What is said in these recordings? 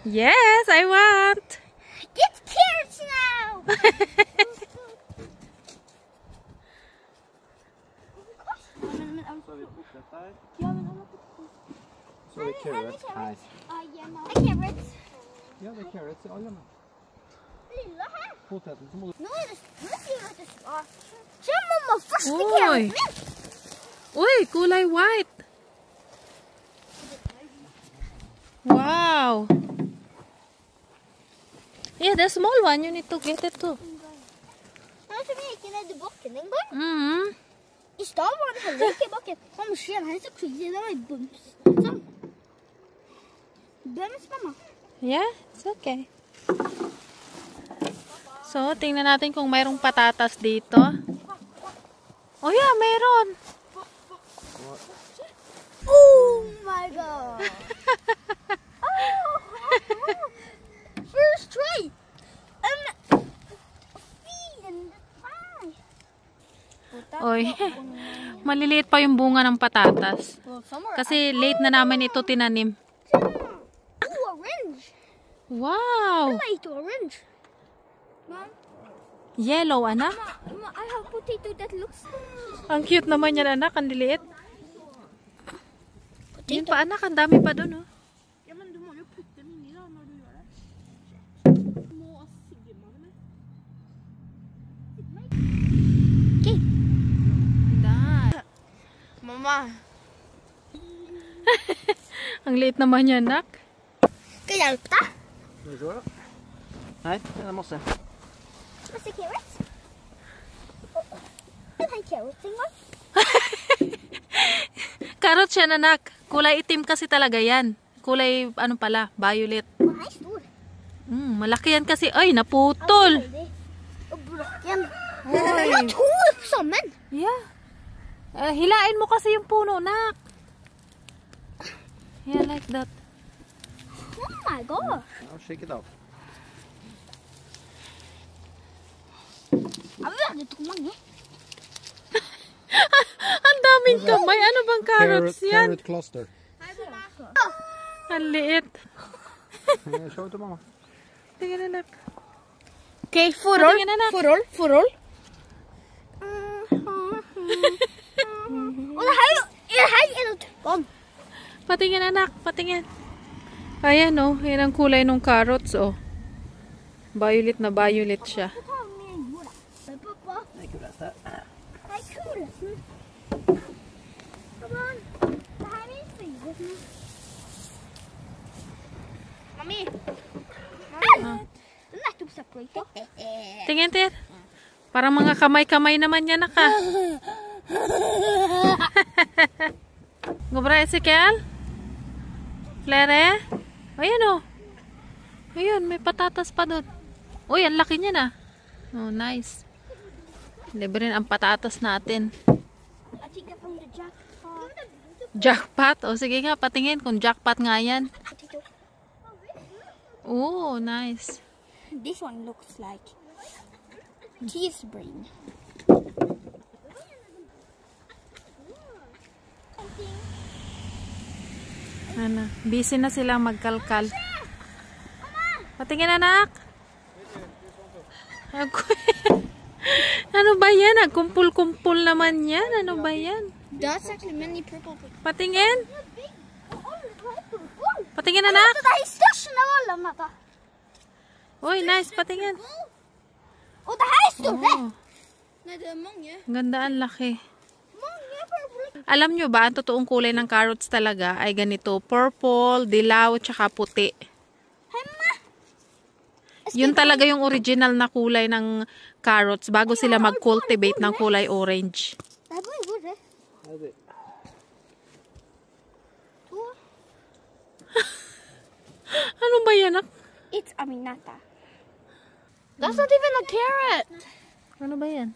Yes, I want. Get carrots now. Så är det carrots. Nej. Carrots. Ja, det är carrots. Ja, jajamän. Lilla här. Potäten som Nu är det svart. Se mamma, första Oj. carrot. Uy, kulay white. Wow. Yeah, the small one. You need to get it too. Han som gick ned i bakken en gång. Mm. I stad var det heller ikke i bakken. Han skjer her så crazy. Det var en bums. Sånn. Bums, mamma. Yeah, it's okay. So, tingnan natin kung mayroong patatas dito. Oh yeah, mayroon. Oh my god. First try. Oy, maliliit pa yung bunga ng patatas. Kasi late na namin ito tinanim. Orange. Wow! I like orange. Mom, Yellow, anak. Mom, I have potato that looks. Ang cute naman yan, anak. Ang liliit. Yun pa, anak. Ang dami pa dun, oh. Ja, men du må jo putte dem inni da når du gjør det. Du må sigge meg med. Okay. Mamma. Ang liit naman yan, anak. Skal jeg hjelpe deg? Ska vi se då? Nej, det är masse. Masse carrots. Den her carrots en gang. Carrots yan, anak. Kulay itim kasi talaga yan. Kulay, ano pala, violet. Den her er stor. Malaki yan kasi. Ay, naputol. Og blokken. Oi. Den har to sammen. Yeah. Hilain mo kasi yung puno, nak. Yeah, like that. Oh my god. Ja, shake it out. Jeg vet ikke hvor mange. Ang daming kamay. Ano bang carrots yan? Carrot cluster. Ang liit. Show it to mamma. Tingnan, anak. Okay, forhold. Patingin, anak. Forhold. Og det her er noe tuppene. Patingin, anak. Patingin. Ayan, oh. Yan ang kulay ng carrots, oh. Violet na violet siya. Det är kul att äta. Det er kulesen. Kom an. Det her er fyresen. Mami. Det er nettopp separated. Tingin, Tir. Parang mga kamay-kamay naman yan, naka. Gobra, Ezekiel? Flere? Ayan, oh. Ayun, may patatas pa doon. Uy, ang laki niya na. Oh, nice. Libre ang patatas natin. I think I found the jackpot. Jackpot? O, sige nga, patingin kung jackpot nga yan. Potato. Oh, nice. This one looks like cheese brain. Ano, busy na sila magkalkal. Patingin, anak. Ano ba yan? Nagkumpul-kumpul naman yan. Ano ba yan? That's actually many purple. Patingin. Patingin, anak. Det er største av alle, Mata. Uy, nice. Patingin. Og det her er store. Oh, Nei, det er mange. ganda, ang laki. Mange purple. Alam nyo ba, ang totoong kulay ng carrots talaga ay ganito. Purple, dilaw, tsaka puti. Hemma. Yun talaga yung original na kulay ng carrots bago sila mag-cultivate ng kulay orange. Det her blir borte. Ja, det. Ano ba yan? It's Aminata. That's not even a carrot. Ano ba yan?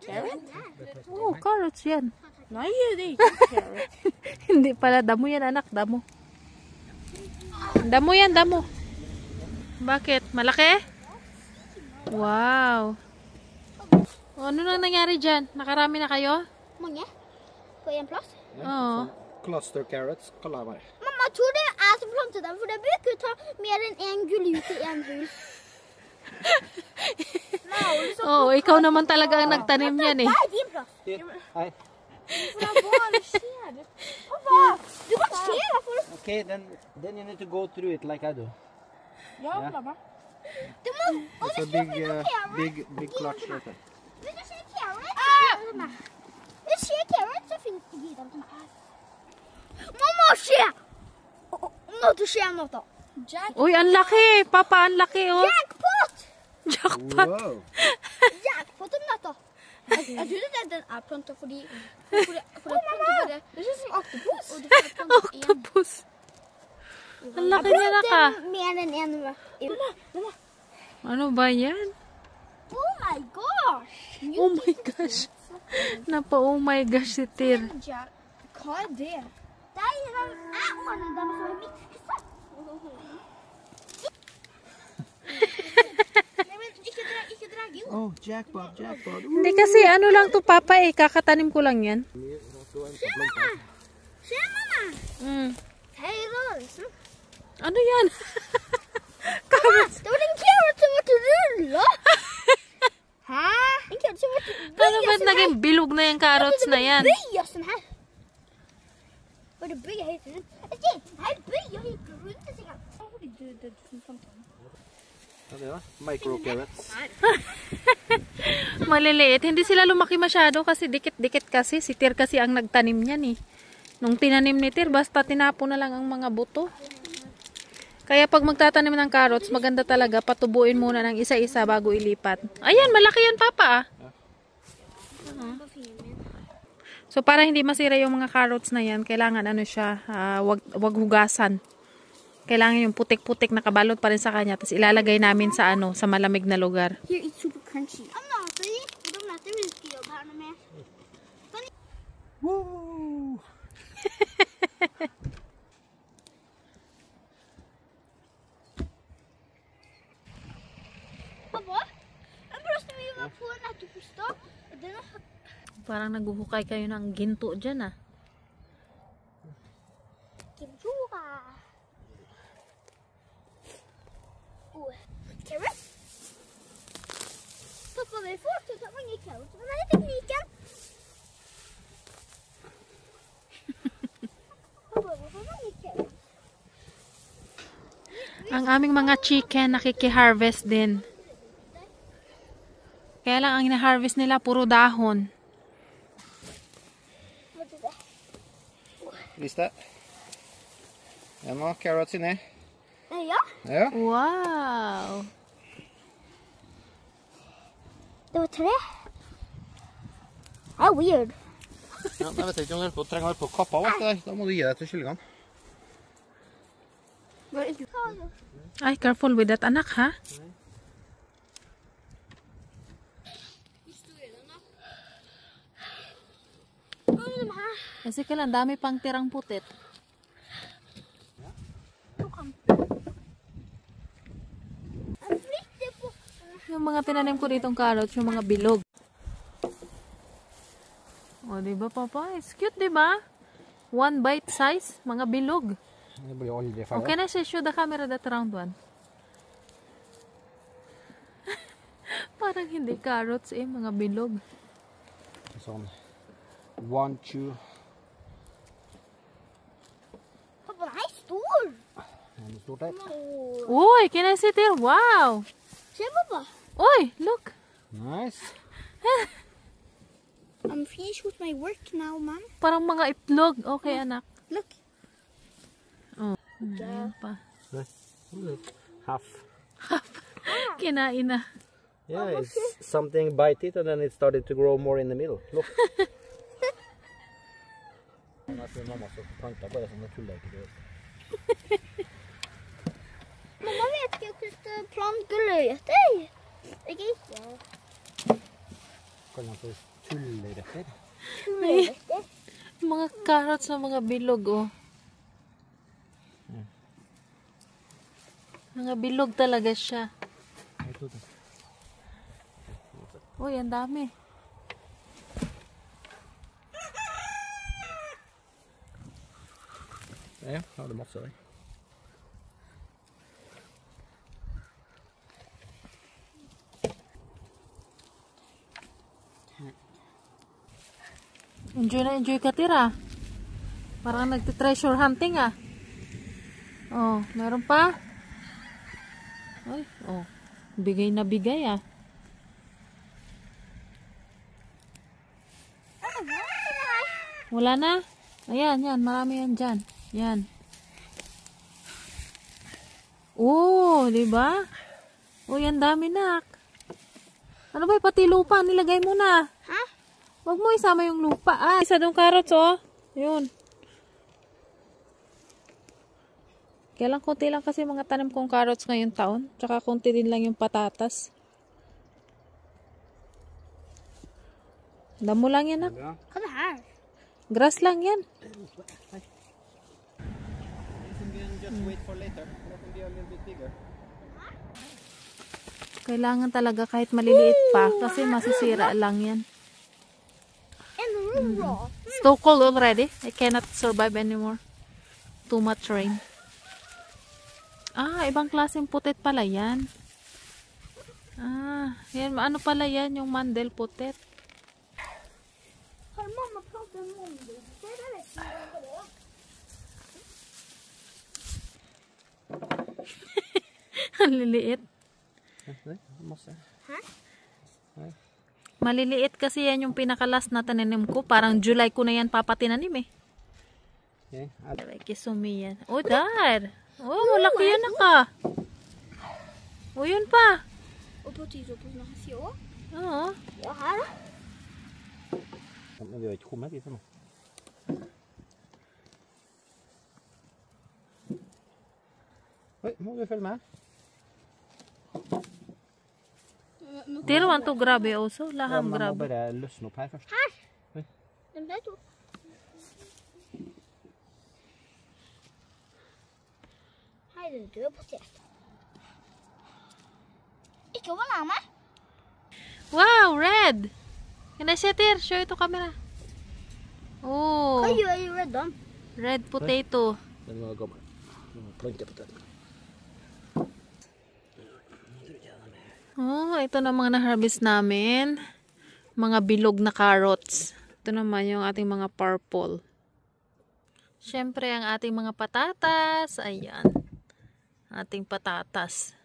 Carrot? Oh, carrots yan. Nei, det er carrot. Hindi pala. Damo yan, anak. Damo. Damo yan, damo. Bakit? Malaki? Wow. O, ano na nangyari dyan? Nakarami na kayo? Mange? På en plass? Oo. Cluster carrots. Kolla vad det är. Mamma, Mamma, tror det er jeg som planter dem, for det bruker å ta mer enn en gull ut i en hull. Oh, ikaw naman talaga ang nagtanim niyan eh. Det er din plass. Hei. Pappa, du kan se det for Okay, then you need to go through it like I do. du må, og It's a big clutch right there. hvis du ser carrot, hvis du ser carrot, så finnes det gitt dem til meg. Mamma, se! Nå du ser noe da. Uy, ang laki. Papa, ang laki oh. Jackpot! Jackpot. Wow. Jackpot om natta. Jeg tror det er den er plantet fordi... Mamma! Det ser ut som oktopus. Og du får plantet en. Octopus. Ang laki niya na ka. Mer enn en. Mamma! Ano ba yan? Oh my gosh! Oh my gosh. Oh my gosh si Tir. Jack, hva er det? Det er en av ordene dem som er mitt. Nei, men ikke drag jo. Oh, jackpot, jackpot. Hindi kasi ano lang to Papa eh. Kakatanim ko lang yan. Se, mamma! Se, mamma! Hei, rørelsen. Ano yan? Mamma, det var en carrot som ble rullet. Hæ? En carrot som ble Ano ba't naging bilog na yung carrots na yan? bøya sånn her. Og det bøya helt rundt. Jeg ser, her bøya helt rundt. Det sikkert. Det Hva er det da? Micro carrots. Maliliit. Hindi sila lumaki masyado kasi dikit-dikit kasi. Si Tir kasi ang nagtanim niyan eh. Nung tinanim ni Tir, basta tinapo na lang ang mga buto. Kaya pag magtatanim ng carrots, maganda talaga patubuin muna ng isa-isa bago ilipat. Ayan, malaki yan Papa. So para hindi masira yung mga carrots na yan, kailangan ano siya, wag hugasan. Kailangan yung putik-putik na kabalot pa rin sa kanya. Tapos ilalagay namin sa ano, sa malamig na lugar. Here, it's super crunchy. I'm not ready. De låter mycket jobb här med. Woo! Pappa, jag bröstar vi var på en ättepusta. Den har Parang naguhukay kayo ng ginto dyan ah. kimchura. Oh, carrot. Pappa, vi får också ta många carrot. Vad är tekniken? Pappa, vi får många carrot. Ang aming mga chicken nakiki-harvest din. Kaya lang ang ina-harvest nila puro dahon. Vad är det? Liste. Ja, nå carrots inni. Ja, Ja. Wow! det var 3. Det är weird. Ja, jeg vet ikke om du trenger å holde på å kappe av alt det der. Da må du gi det til kyllingene. Vad är det? Ay, careful with that anak ha. De här. Kasi kailan dami pang tirang putit. En flyttar på. Yung mga tinanim ko ditong carrots, yung mga bilog. O, diba Papa? It's cute, diba? One bite size, mga bilog. Det blir aldri O, ferdig. can I show the camera that round one? Parang hindi carrots eh, mga bilog. Sånn. 1, 2. Pappa, den här är stor. Det er stort her. Uy, can I sit there? Wow! Se pappa. Uy, look! Nice. I'm finished with my work now, Mom. Parang mga itlog. Okay, anak. Look. Oh, ayan pa. Half. Kinain na. Yeah, it's something bite it and then it started to grow more in the middle. Look. Jeg tror mamma så plantet bare sånne tulleker. Mamma vet ikke hvordan plantgrøt er. Ikke? Kaller den for tulleretter. Tulleretter. Mga carrots na mga bilog, oh. Mga bilog talaga siya. Uy, ang dami. Ja, har du masse der. Enjoy ka tira. Parang nagte-treasure hunting ah. Oh, meron pa? Ay, oh. Bigay na bigay ah. Wala na? Ayan, yan. Marami yan dyan. Yan. Oh, di ba? Oh, yan dami nak. Ano ba, pati lupa nilagay mo na. Ha? Wag mo isama yung lupa. Ah, isa dong carrots oh. Yun. Kaya lang konti lang kasi mga tanim kong carrots ngayong taon. Tsaka konti din lang yung patatas. Damo lang yan nak. Kolla här. Grass lang yan. Just wait for later. Let them be a little bit bigger. Kailangan talaga kahit maliliit pa kasi masisira lang yan. En raw. It's too cold already. I cannot survive anymore. Too much rain. Ah, ibang klaseng putet pala yan. Ah, yan, ano pala yan? Yung mandel putet. Har mamma pratat om det? Det är rätt bra på det. Ang liliit. Nej, masse. Maliliit kasi yan yung pinakalas na tananim ko. Parang July ko na yan papatinanim eh. Okay. Like isumi yan. Oh, dad! Oh, malaki yan naka. Oh, yun pa. Och potatis på såna här så. Oo. Ja, här. Men vi har ikke kommet dit ennå. Oi, må du følge med. They don't want to grab it also. Ja, Laham man må grab. bare løsne opp her først. Här. Den där tog. Här är det potatis. Ikke banana. Wow, red! Can I sit here? Show it to camera. Oh, Hva gjør you red them? red potato. Den var gammel. Plantepotet. Oh, ito na mga na-harvest namin. Mga bilog na carrots. Ito naman yung ating mga purple. Siyempre, ang ating mga patatas. Ayan. Ating patatas.